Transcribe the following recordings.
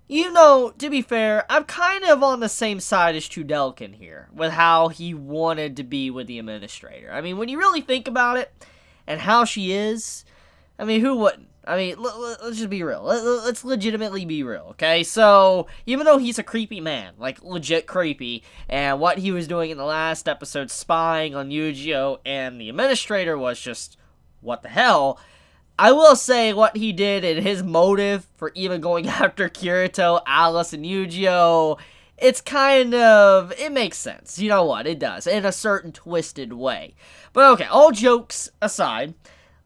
You know, to be fair, I'm kind of on the same side as Chudelkin here, with how he wanted to be with the administrator. I mean, when you really think about it, and how she is, I mean, who wouldn't? I mean, let's just be real. Let's legitimately be real, okay? So, even though he's a creepy man, like, legit creepy, and what he was doing in the last episode, spying on Eugeo and the administrator, was just, what the hell? I will say what he did and his motive for even going after Kirito, Alice, and Eugeo, it's kind of, it makes sense. You know what? It does, in a certain twisted way. But okay, all jokes aside,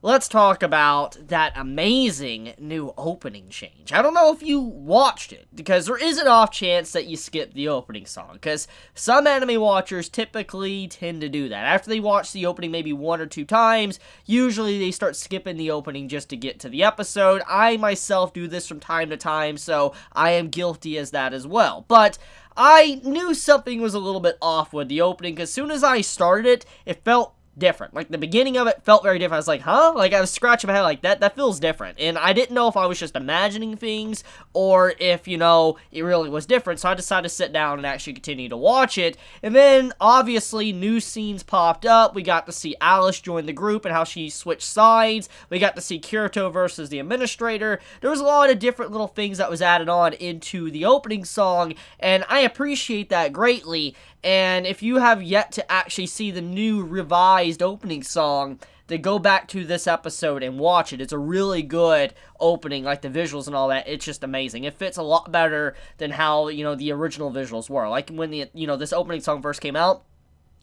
let's talk about that amazing new opening change. I don't know if you watched it, because there is an off chance that you skip the opening song, because some anime watchers typically tend to do that. After they watch the opening maybe 1 or 2 times, usually they start skipping the opening just to get to the episode. I myself do this from time to time, so I am guilty as that as well. But I knew something was a little bit off with the opening, because as soon as I started it, it felt different. Like, the beginning of it felt very different. I was like, huh? Like, I was scratching my head like, that feels different. And I didn't know if I was just imagining things, or if, you know, it really was different. So I decided to sit down and actually continue to watch it. And then, obviously, new scenes popped up. We got to see Alice join the group and how she switched sides. We got to see Kirito versus the administrator. There was a lot of different little things that was added on into the opening song, and I appreciate that greatly. And if you have yet to actually see the new revised opening song, then go back to this episode and watch it. It's a really good opening, like the visuals and all that. It's just amazing. It fits a lot better than how, you know, the original visuals were. Like when the, you know, this opening song first came out,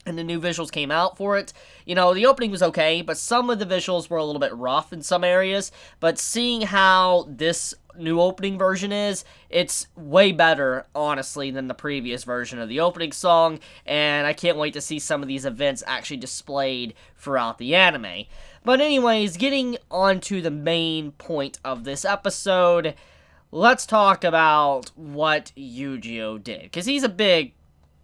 and the new visuals came out for it, you know, the opening was okay, but some of the visuals were a little bit rough in some areas. But seeing how this new opening version is, it's way better, honestly, than the previous version of the opening song, and I can't wait to see some of these events actually displayed throughout the anime. But anyways, getting on to the main point of this episode, let's talk about what Eugeo did, because he's a big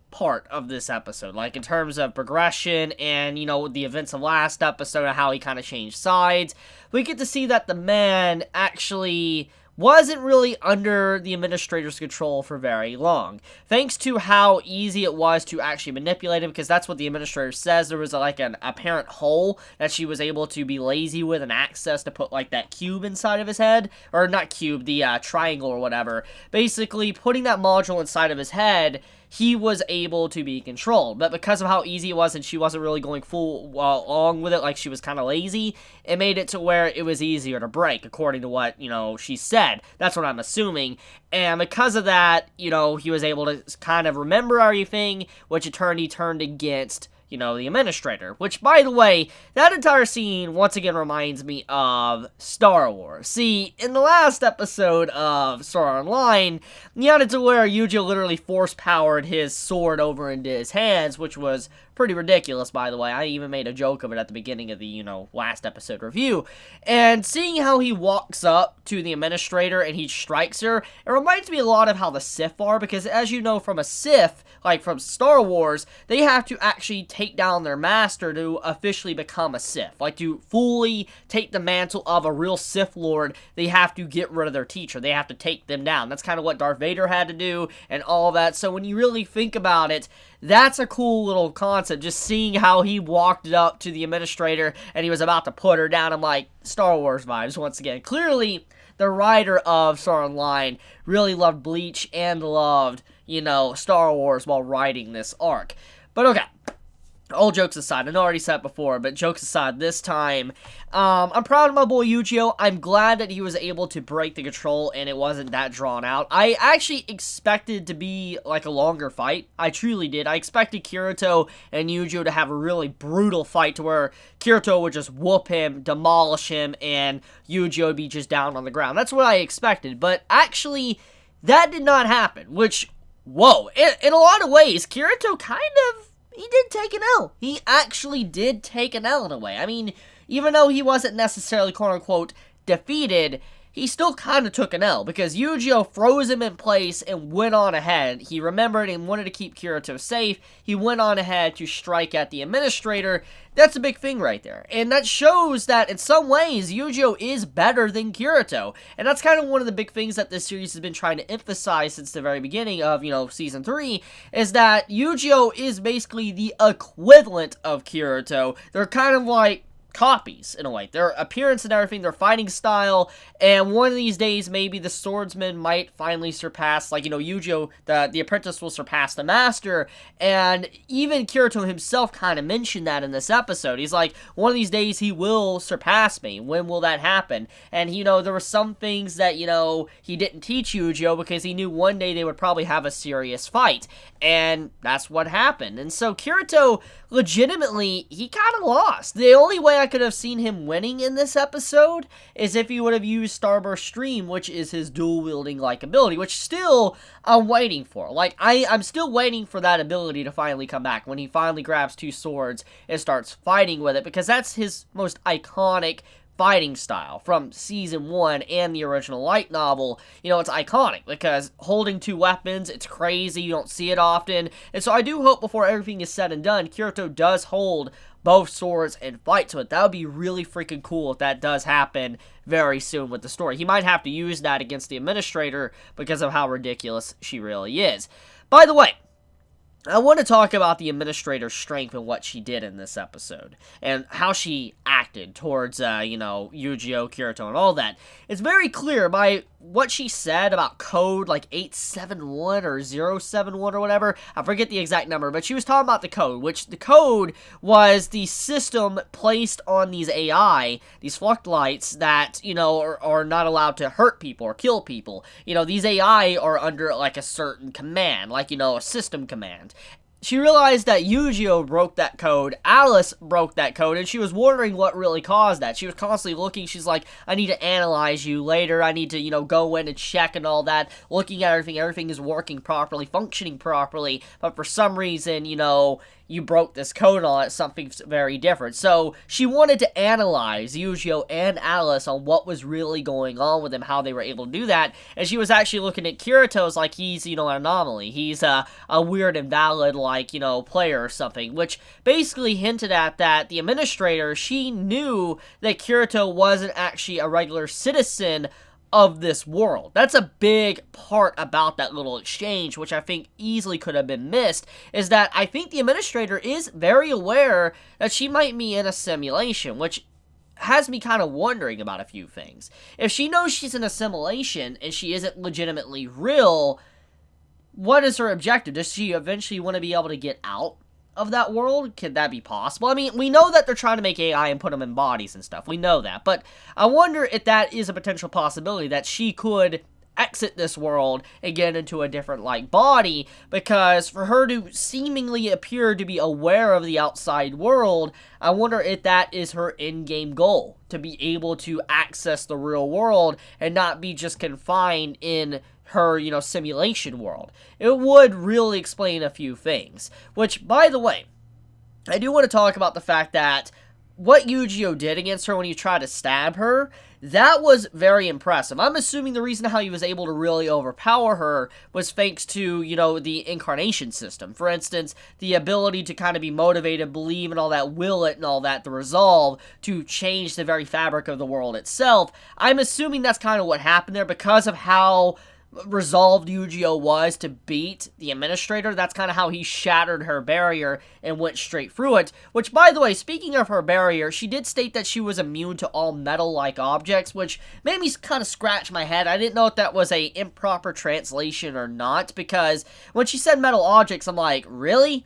part of this episode, like in terms of progression and, you know, the events of last episode and how he kind of changed sides. We get to see that the man actually wasn't really under the administrator's control for very long, thanks to how easy it was to actually manipulate him, because that's what the administrator says. There was like an apparent hole that she was able to be lazy with and access to put like that cube inside of his head, or not cube, the triangle or whatever. Basically putting that module inside of his head, he was able to be controlled. But because of how easy it was and she wasn't really going full along with it, like she was kind of lazy, it made it to where it was easier to break, according to what, you know, she said. That's what I'm assuming. And because of that, you know, he was able to kind of remember everything, which in turn he turned against, you know, the administrator. Which, by the way, that entire scene once again reminds me of Star Wars. See, in the last episode of Sword Art Online, you had it to where Eugeo literally force-powered his sword over into his hands, which was pretty ridiculous, by the way. I even made a joke of it at the beginning of the, you know, last episode review. And seeing how he walks up to the administrator and he strikes her, it reminds me a lot of how the Sith are, because as you know from a Sith, like from Star Wars, they have to actually take down their master to officially become a Sith. Like, to fully take the mantle of a real Sith Lord, they have to get rid of their teacher. They have to take them down. That's kind of what Darth Vader had to do and all that. So when you really think about it, that's a cool little concept, just seeing how he walked up to the administrator and he was about to put her down. I'm like, Star Wars vibes once again. Clearly, the writer of Sword Art Online really loved Bleach and loved, you know, Star Wars while writing this arc. But okay, all jokes aside, I know I already said it before, but jokes aside, this time, I'm proud of my boy Eugeo. I'm glad that he was able to break the control and it wasn't that drawn out. I actually expected to be like a longer fight. I truly did. I expected Kirito and Eugeo to have a really brutal fight to where Kirito would just whoop him, demolish him, and Eugeo would be just down on the ground. That's what I expected, but actually, that did not happen, which, whoa, in a lot of ways, Kirito kind of, he did take an L. He actually did take an L in a way. I mean, even though he wasn't necessarily quote-unquote defeated, he still kind of took an L, because Eugeo froze him in place and went on ahead. He remembered and wanted to keep Kirito safe. He went on ahead to strike at the Administrator. That's a big thing right there. And that shows that in some ways, Eugeo is better than Kirito. And that's kind of one of the big things that this series has been trying to emphasize since the very beginning of, Season 3, is that Eugeo is basically the equivalent of Kirito. They're kind of like copies, in a way. Their appearance and everything, their fighting style, and one of these days, maybe the swordsman might finally surpass, Eugeo, the apprentice will surpass the master, and even Kirito himself kind of mentioned that in this episode. He's like, one of these days he will surpass me. When will that happen? And, there were some things that, he didn't teach Eugeo because he knew one day they would probably have a serious fight, and that's what happened. And so Kirito, legitimately, he kind of lost. The only way I could have seen him winning in this episode is if he would have used Starburst Stream, which is his dual-wielding ability, which still I'm waiting for. I'm still waiting for that ability to finally come back, when he finally grabs two swords and starts fighting with it, because that's his most iconic fighting style from Season 1 and the original light novel. It's iconic, because holding two weapons, it's crazy, you don't see it often, and so I do hope before everything is said and done, Kirito does hold both swords and fights with it. That would be really freaking cool if that does happen very soon with the story. He might have to use that against the Administrator because of how ridiculous she really is. By the way, I want to talk about the Administrator's strength and what she did in this episode, and how she acted towards, Eugeo, Kirito, and all that. It's very clear by what she said about code, 871 or 071 or whatever. I forget the exact number, but she was talking about the code, which the code was the system placed on these AI, these Fluctlights, that, are not allowed to hurt people or kill people. These AI are under, a certain command, a system command. She realized that Eugeo broke that code, Alice broke that code, and she was wondering what really caused that. She was constantly looking, she's like, I need to analyze you later, I need to, go in and check and all that, looking at everything is working properly, functioning properly, but for some reason, you broke this code and all that, something very different. So she wanted to analyze Eugeo and Alice on what was really going on with them, how they were able to do that, and she was actually looking at Kirito as he's, an anomaly. He's a weird, invalid, player or something, which basically hinted at that the Administrator, she knew that Kirito wasn't actually a regular citizen of this world. That's a big part about that little exchange, which I think easily could have been missed, is that I think the Administrator is very aware that she might be in a simulation, which has me kind of wondering about a few things. If she knows she's in a simulation and she isn't legitimately real, what is her objective? Does she eventually want to be able to get out of that world? Could that be possible? I mean, we know that they're trying to make AI and put them in bodies and stuff. We know that. But I wonder if that is a potential possibility, that she could exit this world and get into a different, body, because for her to seemingly appear to be aware of the outside world, I wonder if that is her in-game goal, to be able to access the real world and not be just confined in her, simulation world. It would really explain a few things. Which, by the way, I do want to talk about the fact that what Eugeo did against her when he tried to stab her, that was very impressive. I'm assuming the reason how he was able to really overpower her was thanks to, the incarnation system. For instance, the ability to kind of be motivated, believe, and all that, will it, and all that, the resolve to change the very fabric of the world itself. I'm assuming that's kind of what happened there because of how resolved Eugeo was to beat the Administrator. That's kind of how he shattered her barrier and went straight through it. Which, by the way, speaking of her barrier, she did state that she was immune to all metal-like objects, which made me kind of scratch my head. I didn't know if that was a improper translation or not, because when she said metal objects, I'm like, really?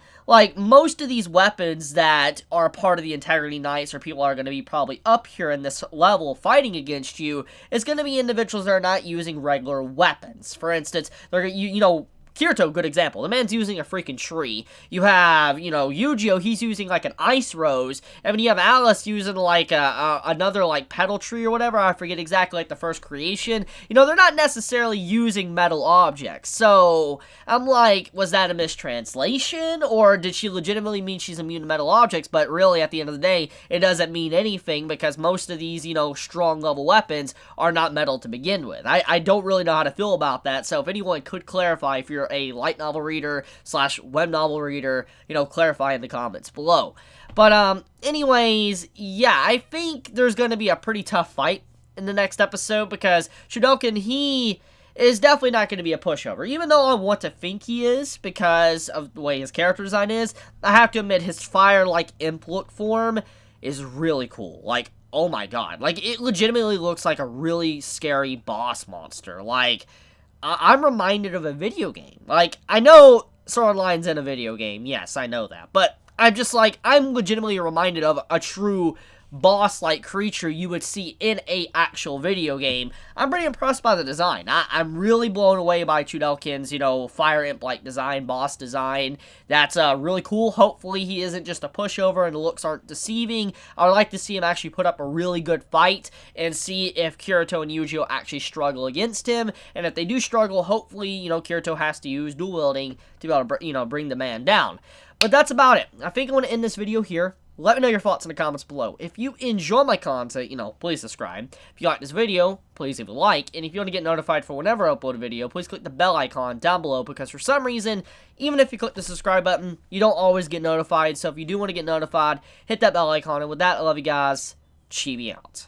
Most of these weapons that are part of the Integrity Knights, or people are going to be probably up here in this level fighting against you, is going to be individuals that are not using regular weapons. For instance, they're, Kirito, good example. The man's using a freaking tree. You have, you know, Eugeo, he's using, like, an ice rose. And then you have Alice using, like, another, like, petal tree or whatever. I forget exactly, like, the first creation. You know, they're not necessarily using metal objects. So, I'm like, was that a mistranslation? Or did she legitimately mean she's immune to metal objects? But really, at the end of the day, it doesn't mean anything because most of these, you know, strong level weapons are not metal to begin with. I don't really know how to feel about that. So, if anyone could clarify, if you're a light novel reader / web novel reader, you know, clarify in the comments below. But, anyways, yeah, I think there's going to be a pretty tough fight in the next episode because Chidelkin, he is definitely not going to be a pushover. Even though I want to think he is because of the way his character design is, I have to admit his fire-like imp look form is really cool. Like, oh my god. Like, it legitimately looks like a really scary boss monster. Like, I'm reminded of a video game. Like, I know Sword Art Online's in a video game. Yes, I know that. But I'm just like, I'm legitimately reminded of a true boss-like creature you would see in a actual video game. I'm pretty impressed by the design. I'm really blown away by Chidelkin's, you know, fire imp-like design, boss design. That's really cool. Hopefully he isn't just a pushover and the looks aren't deceiving. I would like to see him actually put up a really good fight and see if Kirito and Eugeo actually struggle against him. And if they do struggle, hopefully, you know, Kirito has to use dual wielding to be able to, you know, bring the man down. But that's about it. I think I want to end this video here. Let me know your thoughts in the comments below. If you enjoy my content, you know, please subscribe. If you like this video, please leave a like. And if you want to get notified for whenever I upload a video, please click the bell icon down below because for some reason, even if you click the subscribe button, you don't always get notified. So if you do want to get notified, hit that bell icon. And with that, I love you guys. Chibi out.